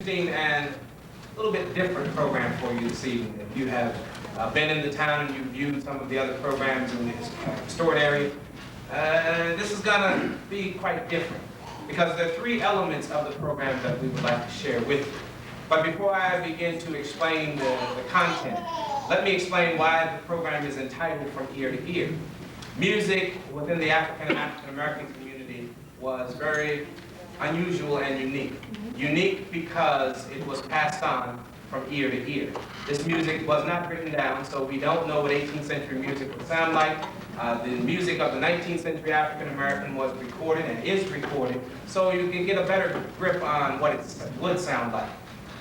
And a little bit different program for you this evening. If you have been in the town and you've viewed some of the other programs in the restored area, this is going to be quite different because there are three elements of the program that we would like to share with you. But before I begin to explain the content, let me explain why the program is entitled From Ear to Ear. Music within the African and African American community was very unusual and unique. Unique because it was passed on from ear to ear. This music was not written down, so we don't know what 18th century music would sound like. The music of the 19th century African American was recorded and is recorded, so you can get a better grip on what it would sound like.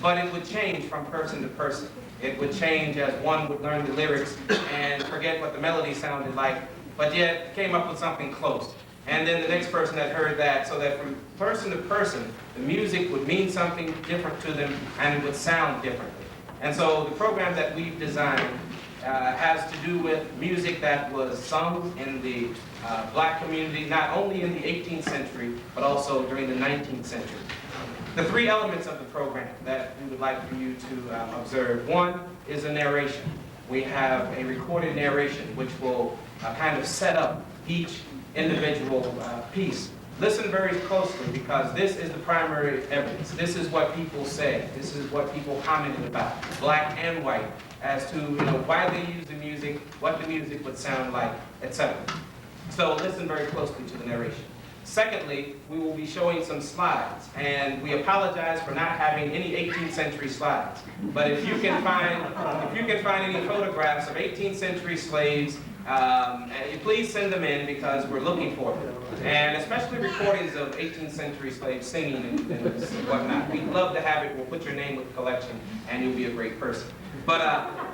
But it would change from person to person. It would change as one would learn the lyrics and forget what the melody sounded like, but yet came up with something close. And then the next person had heard that, so that from person to person, the music would mean something different to them and it would sound differently. And so the program that we've designed has to do with music that was sung in the black community, not only in the 18th century, but also during the 19th century. The three elements of the program that we would like for you to observe. One is a narration. We have a recorded narration which will kind of set up each individual piece. Listen very closely because this is the primary evidence. This is what people said. This is what people commented about, black and white, as to why they use the music, what the music would sound like, etc. So listen very closely to the narration. Secondly, we will be showing some slides, and we apologize for not having any 18th century slides. But if you can find any photographs of 18th century slaves, please send them in because we're looking for them. And especially recordings of 18th century slaves singing and whatnot. We'd love to have it. We'll put your name with the collection and you'll be a great person. But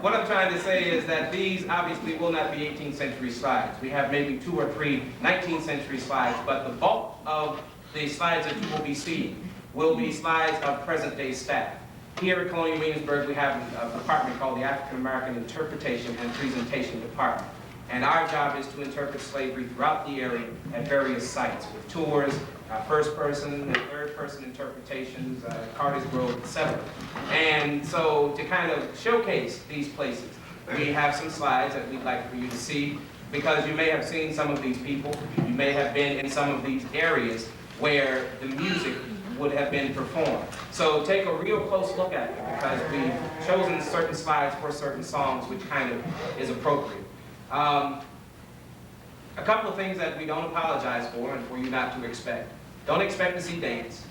what I'm trying to say is that these obviously will not be 18th century slides. We have maybe 2 or 3 19th century slides, but the bulk of the slides that you will be seeing will be slides of present day staff. Here at Colonial Williamsburg, we have a department called the African American Interpretation and Presentation Department. And our job is to interpret slavery throughout the area at various sites with tours, first person and third person interpretations, Carter's Grove, etc. And so to kind of showcase these places, we have some slides that we'd like for you to see because you may have seen some of these people, you may have been in some of these areas where the music would have been performed. So take a real close look at it because we've chosen certain slides for certain songs which kind of is appropriate. A couple of things that we don't apologize for and for you not to expect. Don't expect to see dance,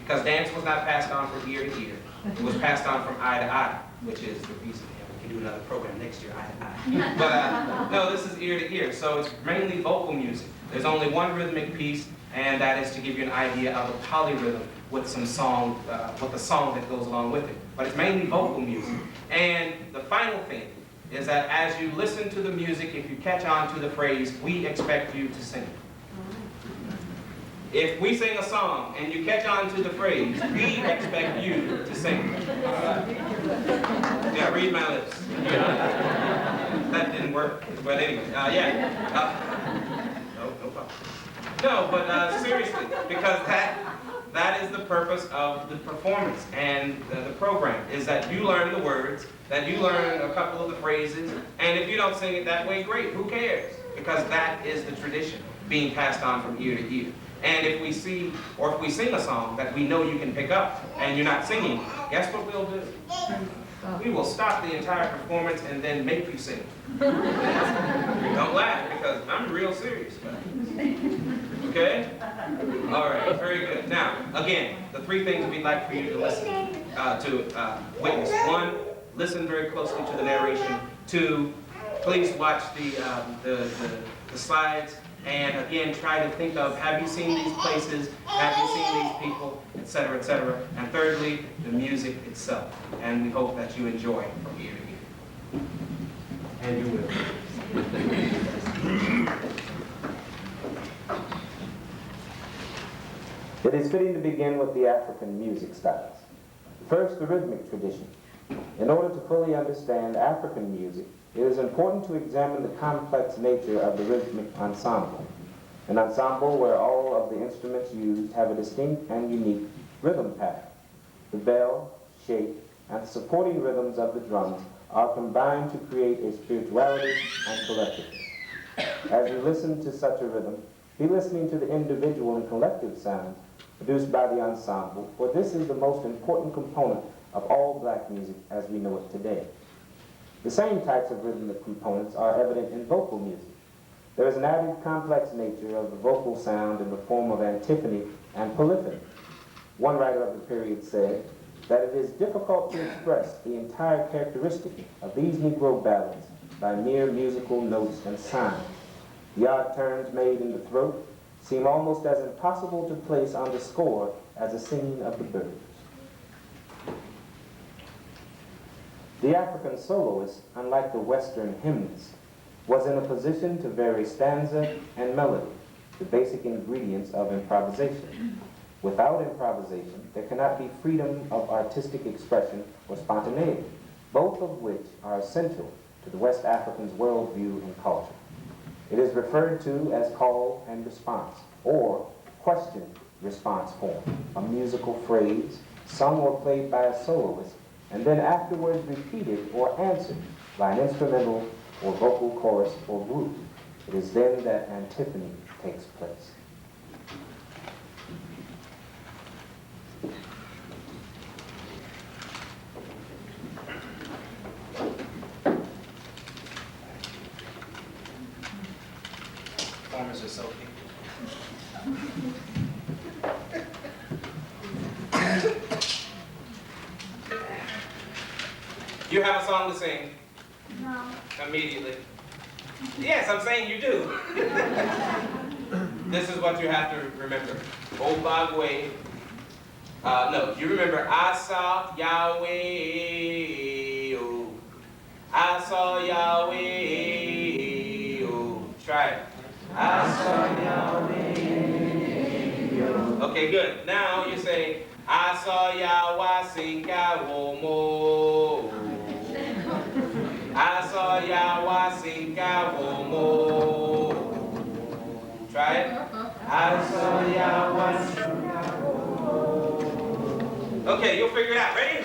because dance was not passed on from ear to ear. It was passed on from eye to eye, which is the reason we can do another program next year, eye to eye. But no, this is ear to ear, so it's mainly vocal music. There's only one rhythmic piece, and that is to give you an idea of a polyrhythm with some song, with the song that goes along with it. But it's mainly vocal music. And the final thing is that as you listen to the music, if you catch on to the phrase, we expect you to sing. If we sing a song and you catch on to the phrase, we expect you to sing. Yeah, read my lips. That didn't work, but anyway, no problem. No, but seriously, because that is the purpose of the performance and the program, is that you learn the words, that you learn a couple of the phrases, and if you don't sing it that way, great, who cares? Because that is the tradition being passed on from ear to ear. And if we see, or if we sing a song that we know you can pick up and you're not singing, guess what we'll do? We will stop the entire performance and then make you sing. Don't laugh because I'm real serious about it. Okay? All right, very good. Now, again, the 3 things we'd like for you to listen, witness. 1, listen very closely to the narration. 2, please watch the slides. And again, try to think of, have you seen these places? Have you seen these people? Etc., etc. And thirdly, the music itself. And we hope that you enjoy from ear to ear. And you will. It is fitting to begin with the African music styles. First, the rhythmic tradition. In order to fully understand African music, it is important to examine the complex nature of the rhythmic ensemble, an ensemble where all of the instruments used have a distinct and unique rhythm pattern. The bell, shake, and supporting rhythms of the drums are combined to create a spirituality and collectiveness. As you listen to such a rhythm, be listening to the individual and collective sounds produced by the ensemble, for this is the most important component of all black music as we know it today. The same types of rhythmic components are evident in vocal music. There is an added complex nature of the vocal sound in the form of antiphony and polyphony. One writer of the period said that it is difficult to express the entire characteristic of these Negro ballads by mere musical notes and signs. The odd turns made in the throat seem almost as impossible to place on the score as the singing of the birds. The African soloist, unlike the Western hymnist, was in a position to vary stanza and melody, the basic ingredients of improvisation. Without improvisation, there cannot be freedom of artistic expression or spontaneity, both of which are essential to the West African's worldview and culture. It is referred to as call and response, or question-response form, a musical phrase sung or played by a soloist, and then afterwards repeated or answered by an instrumental or vocal chorus or group. It is then that antiphony takes place. Performers are so people. You have a song to sing? No. Immediately. Yes, I'm saying you do. This is what you have to remember. Obagwe. No, you remember I saw Yahweh. Oh. I saw Yahweh. Oh. Try it. I saw Yahweh. Oh. Okay, good. Now you say I saw Yahweh Sinka Womo. I saw Yahweh Sinka Womo. Try it. I saw Yahweh Sinka Womo. Okay, you'll figure it out. Ready?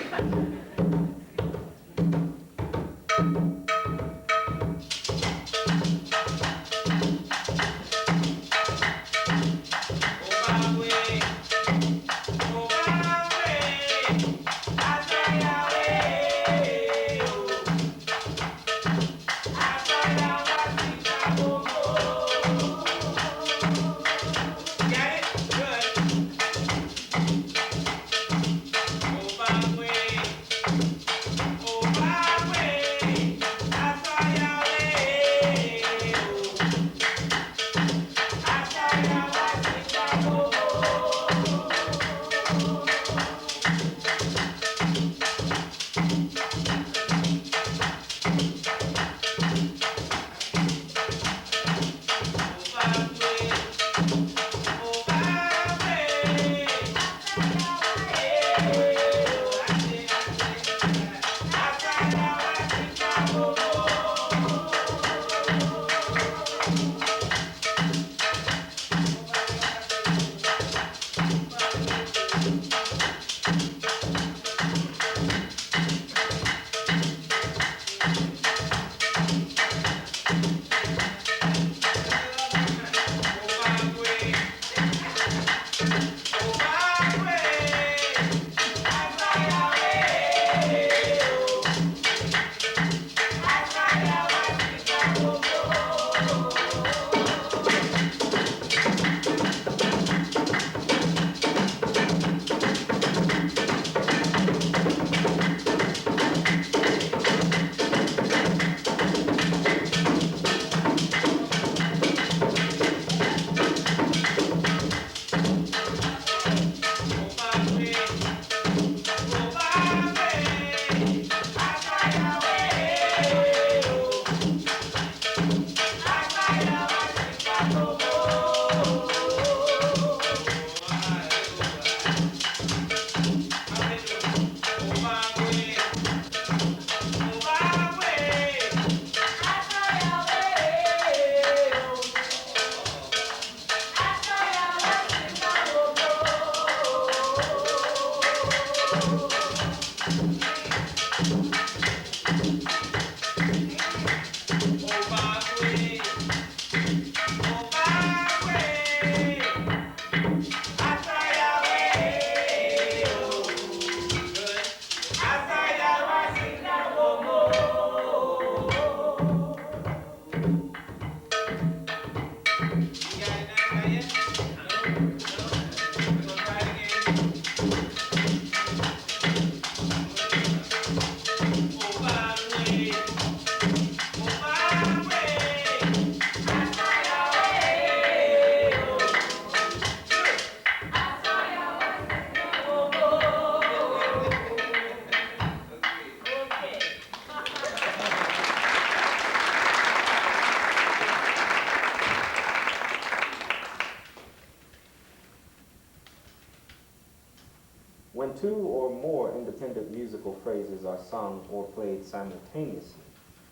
two or more independent musical phrases are sung or played simultaneously,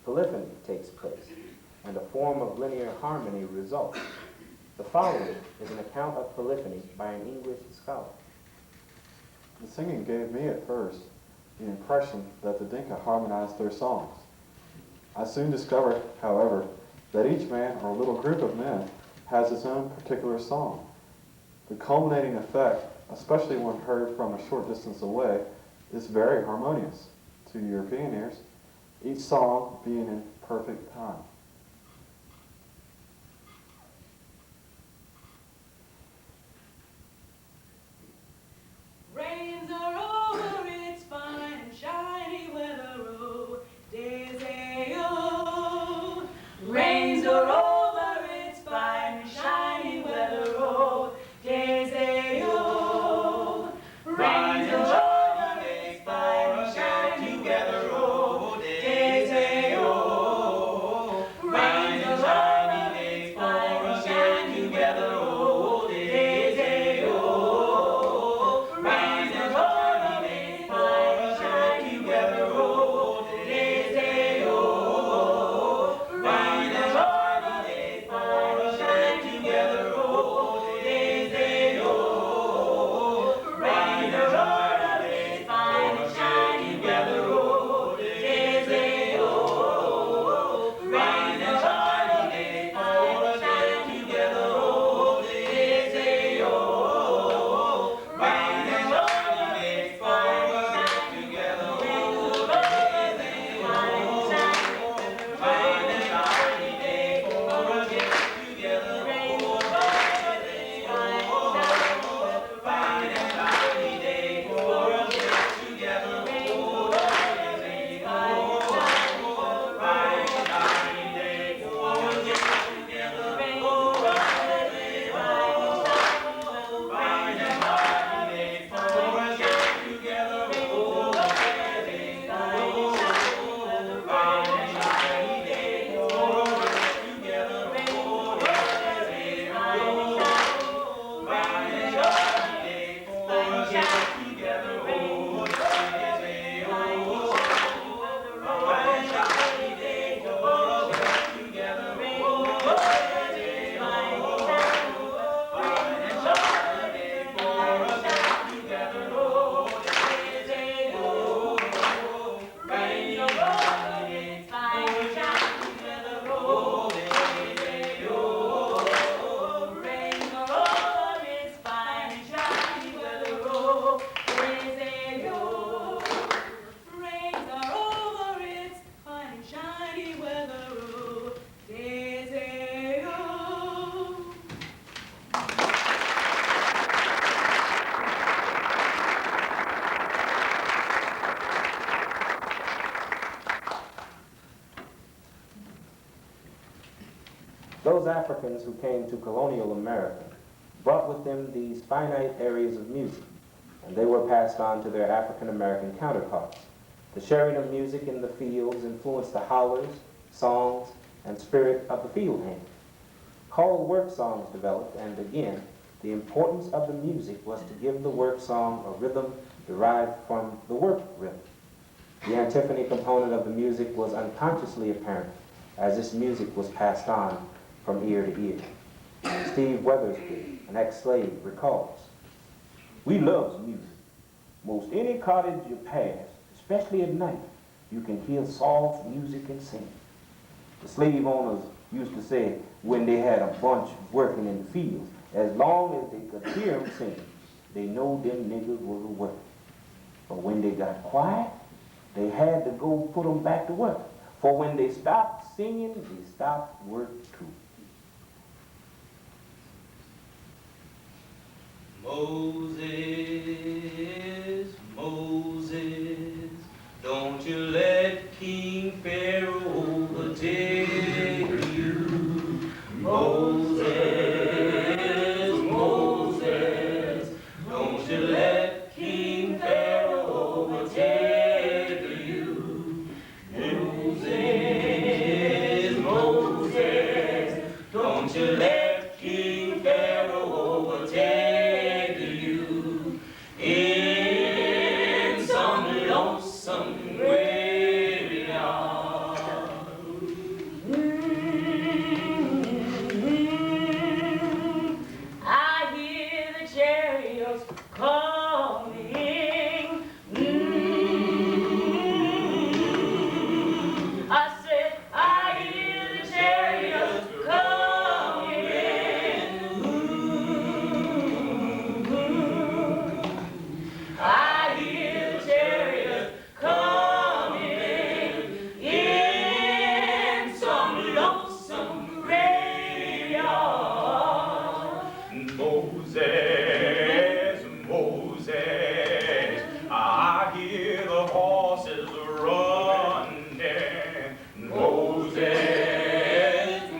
polyphony takes place, and a form of linear harmony results. The following is an account of polyphony by an English scholar. The singing gave me at first the impression that the Dinka harmonized their songs. I soon discovered, however, that each man or little group of men has its own particular song. The culminating effect, especially when heard from a short distance away, is very harmonious to European ears, each song being in perfect time. Rains are over, it's fine and shiny weather, oh, Deseo. Rains are over, it's fine and shiny weather, oh, Deseo. Rains are over, it's fine and shiny weather, oh, Deseo. Rains are over, it's fine and shiny weather, oh, Deseo. Those Africans who came to colonial America brought with them these finite areas of music, and they were passed on to their African American counterparts. The sharing of music in the fields influenced the howlers, songs, and spirit of the field hand. Choral work songs developed, and again, the importance of the music was to give the work song a rhythm derived from the work rhythm. The antiphony component of the music was unconsciously apparent as this music was passed on from ear to ear. Steve Weathersby, an ex-slave, recalls, "We loves music. Most any cottage you pass, especially at night, you can hear soft music and singing. The slave owners used to say when they had a bunch working in the fields, as long as they could hear them sing, they know them niggas was a working. But when they got quiet, they had to go put them back to work. For when they stopped singing, they stopped work too." Moses, Moses, don't you let King Pharaoh overtake you. Moses, Moses, don't you let King Pharaoh overtake you. Moses, Moses, don't you let King Pharaoh overtake you. lonesome graveyard. I hear the chariots coming. I said, I hear the chariots coming. I hear the chariots coming in some lonesome graveyard. Moses, Moses, I hear the horses running. Moses,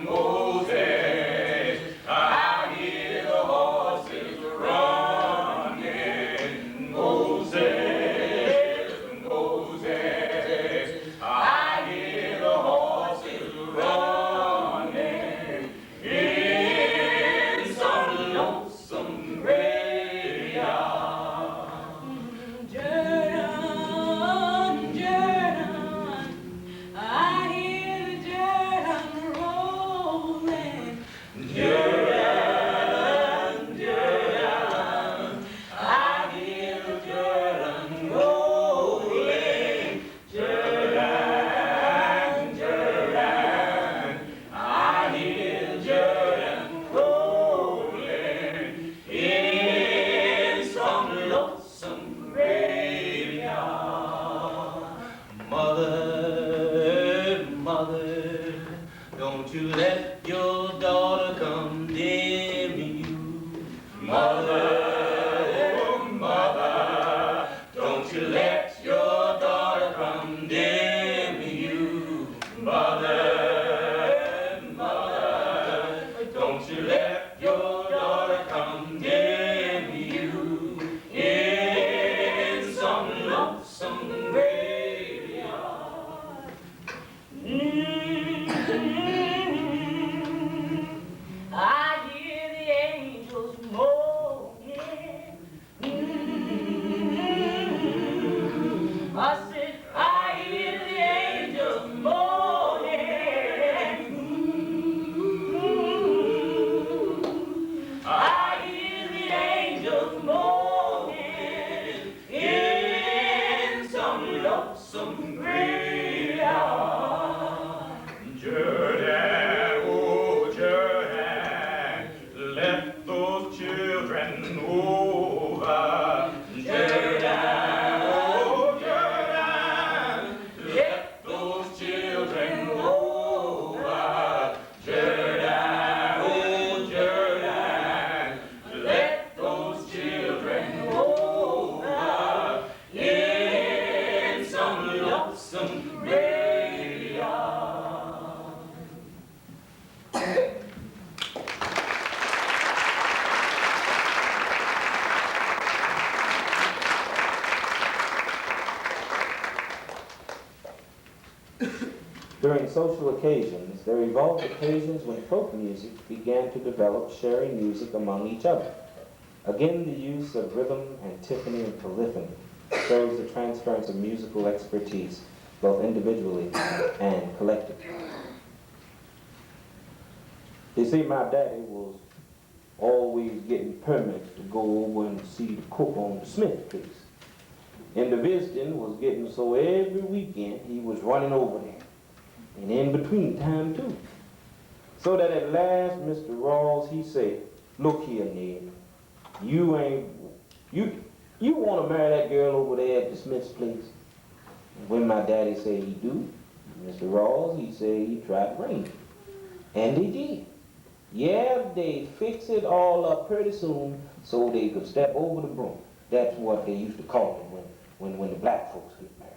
Moses, I hear the horses running. Moses, Moses, I hear the horses running in some lonesome graveyard. Jordan, Jordan, I hear the Jordan rolling. Jordan, Jordan, I hear the Jordan rolling. Jordan, Jordan, I hear the Jordan rolling in some lonesome graveyard. Mother, mother, don't you let your daughter condemn you. Mother, mother, don't you let your daughter condemn you. Mother, mother, don't you let your daughter condemn you in some lonesome graveyard. I hear the angels moaning. I said, I hear the angels moaning. I hear the angels moaning in some lonesome graveyard. Jordan, oh Jordan, let those children over. Jordan, oh Jordan, let those children over. Jordan, oh Jordan, let those children over in some lonesome graveyard. During social occasions, there evolved occasions when folk music began to develop, sharing music among each other. Again, the use of rhythm, antiphony, and polyphony shows the transference of musical expertise, both individually and collectively. You see, my daddy was always getting permits to go over and see the cook on the Smith case. And the visiting was getting so every weekend he was running over there. And in between time too. So that at last Mr. Rawls, he said, look here, Ned, you want to marry that girl over there at the Smith's place? And when my daddy said he do, Mr. Rawls, he said he tried to bring it. And he did. Yeah, they fix it all up pretty soon so they could step over the broom. That's what they used to call it when the black folks get married.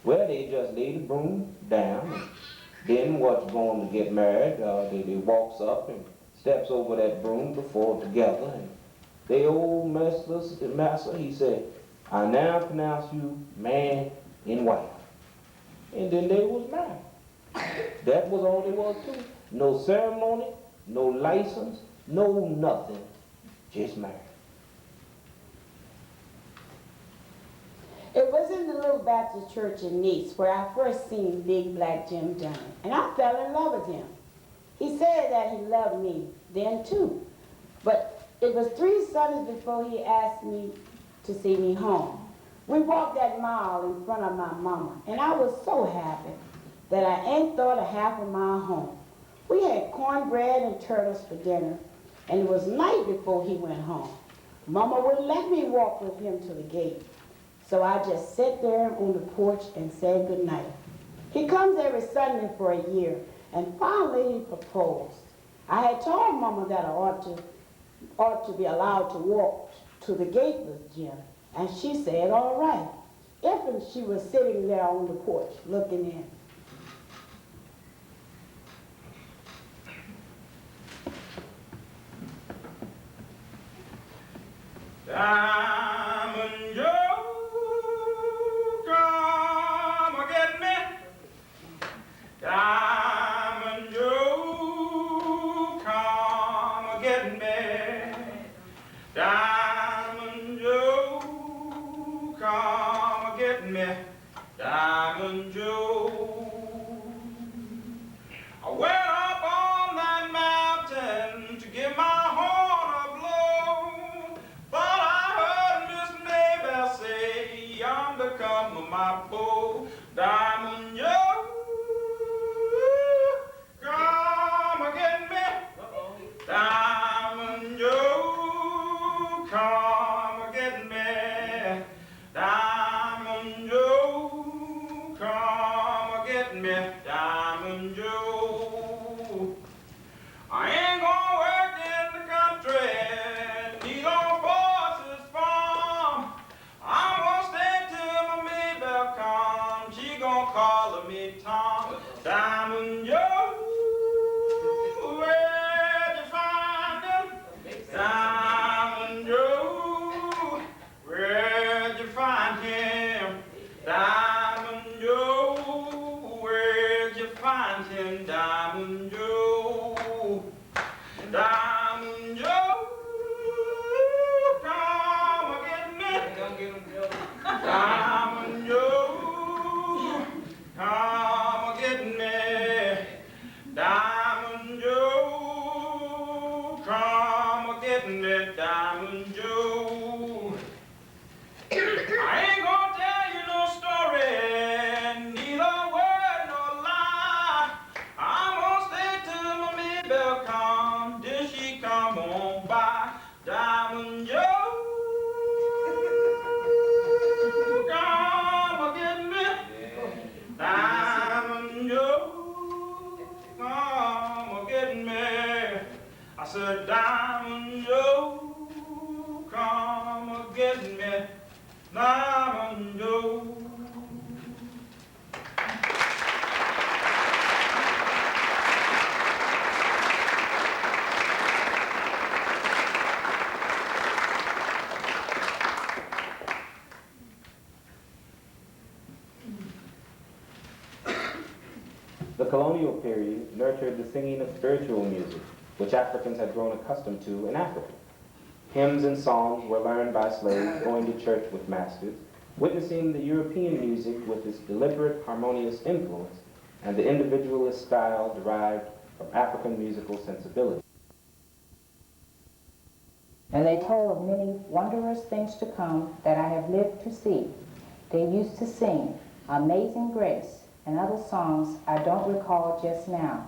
Well, they just lay the broom down, and then what's going to get married, they walks up and steps over that broom before together, and they old master, he said, I now pronounce you man and wife. And then they was married. That was all there was to it. No ceremony, no license, no nothing, just married. It was in the little Baptist church in Nice where I first seen Big Black Jim Dunn, and I fell in love with him. He said that he loved me then too, but it was 3 Sundays before he asked me to see me home. We walked that mile in front of my mama, and I was so happy that I ain't thought a half a mile home. We had cornbread and turtles for dinner, and it was night before he went home. Mama wouldn't let me walk with him to the gate, so I just sat there on the porch and said goodnight. He comes every Sunday for a year, and finally he proposed. I had told Mama that I ought to be allowed to walk to the gate with Jim, and she said, all right. If she was sitting there on the porch looking in. Diamond Joe, come get me. Diamond Joe, come get me. Diamond Joe, come get me. Diamond Joe. I went up on that mountain to give my horn a blow, but I heard Miss Maybell say, yonder come my bow. Diamond Joe, come get me. Diamond Joe, come get me. Diamond Joe, come get me. Diamond Joe. I ain't gonna work in the country, need on Boss's farm. I'm gonna stay till my Maybell comes, she gonna call me Tom. Diamond Joe, where'd you find him? Diamond Joe, where'd you find him? Diamond Joe, where'd you find him? Diamond Joe. Diamond Joe, come get me. Diamond Joe, come get me. Diamond Joe, come get me. Diamond Joe. I ain't gonna tell you no story, neither word nor lie. I'm gonna stay till my Maybell come, till she come on by. Diamond Joe, come get me. Diamond Joe, come get me. I said, Diamond Joe, come get me. Diamond Joe. The colonial period nurtured the singing of spiritual music, which Africans had grown accustomed to in Africa. Hymns and psalms were learned by slaves going to church with masters, witnessing the European music with its deliberate, harmonious influence and the individualist style derived from African musical sensibility. And they told of many wondrous things to come that I have lived to see. They used to sing Amazing Grace and other songs I don't recall just now.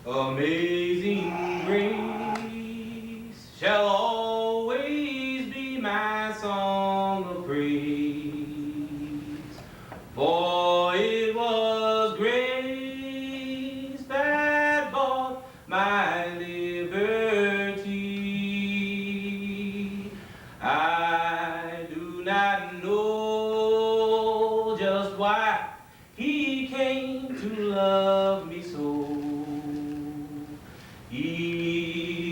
Amazing grace shall always be my song of praise, for it was grace that bought my liberty. I do not know just why he came to love me so. He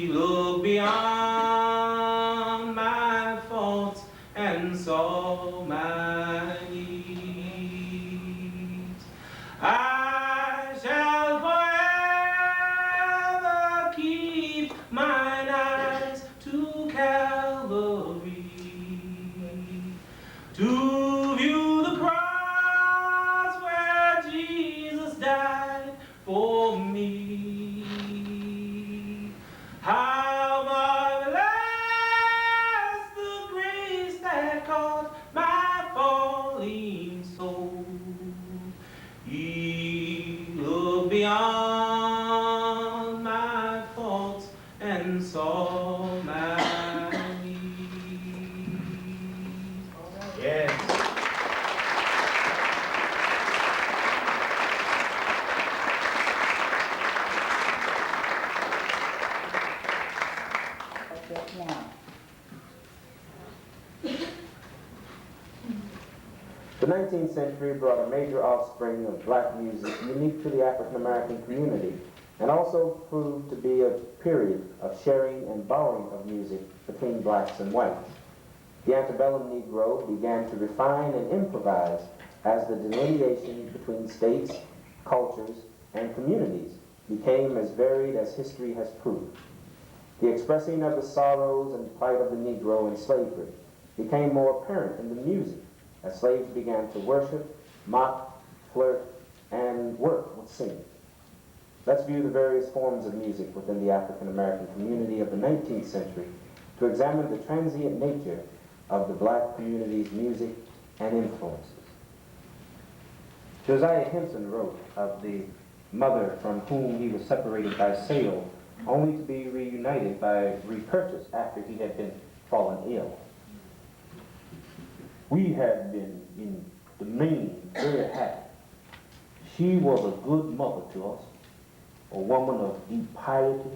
for me. How marvelous the grace that caused my falling soul. He looked beyond my faults and saw my needs. Yes. Now, The 19th century brought a major offspring of black music unique to the African American community, and also proved to be a period of sharing and borrowing of music between blacks and whites. The antebellum Negro began to refine and improvise as the delineation between states, cultures, and communities became as varied as history has proved. The expressing of the sorrows and plight of the Negro in slavery became more apparent in the music as slaves began to worship, mock, flirt, and work with singing. Let's view the various forms of music within the African American community of the 19th century to examine the transient nature of the black community's music and influences. Josiah Henson wrote of the mother from whom he was separated by sale, only to be reunited by repurchase after he had been fallen ill. We had been in the main very happy. She was a good mother to us, a woman of deep piety,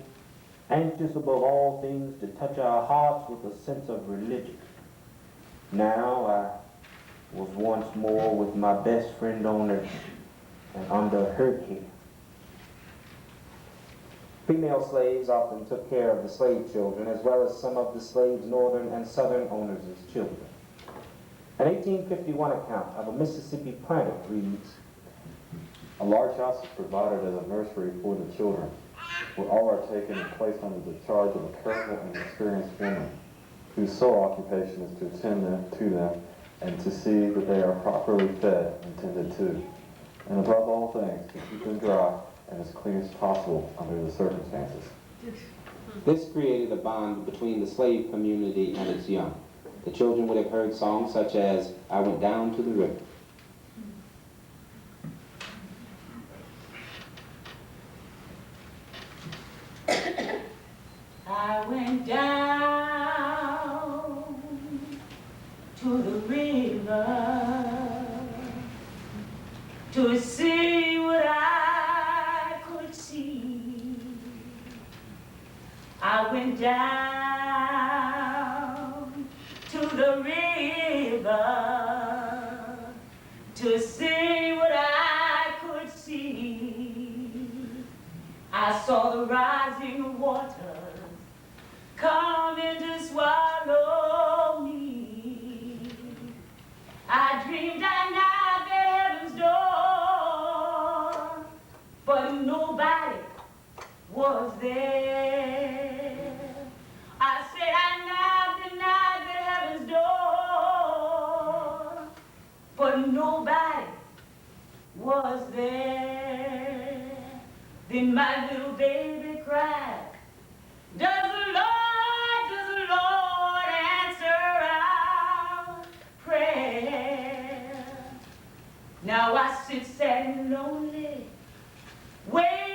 anxious above all things to touch our hearts with a sense of religion. Now I was once more with my best friend on earth and under her care. Female slaves often took care of the slave children, as well as some of the slaves' northern and southern owners' children. An 1851 account of a Mississippi planter reads, A large house is provided as a nursery for the children, where all are taken and placed under the charge of a careful and experienced woman, whose sole occupation is to attend to them and to see that they are properly fed and tended to, and above all things, to keep them dry and as clean as possible under the circumstances. This created a bond between the slave community and its young. The children would have heard songs such as, I Went Down to the River. I went down to the river to see what I could see. I went down to the river to see what I could see. I saw the rising waters coming to swallow me. I dreamed I knocked at heaven's door, but nobody was there. I said I knocked at heaven's door, but nobody was there. Then my little baby cried, does the Lord answer our prayer? Now I sit sad and lonely, waiting.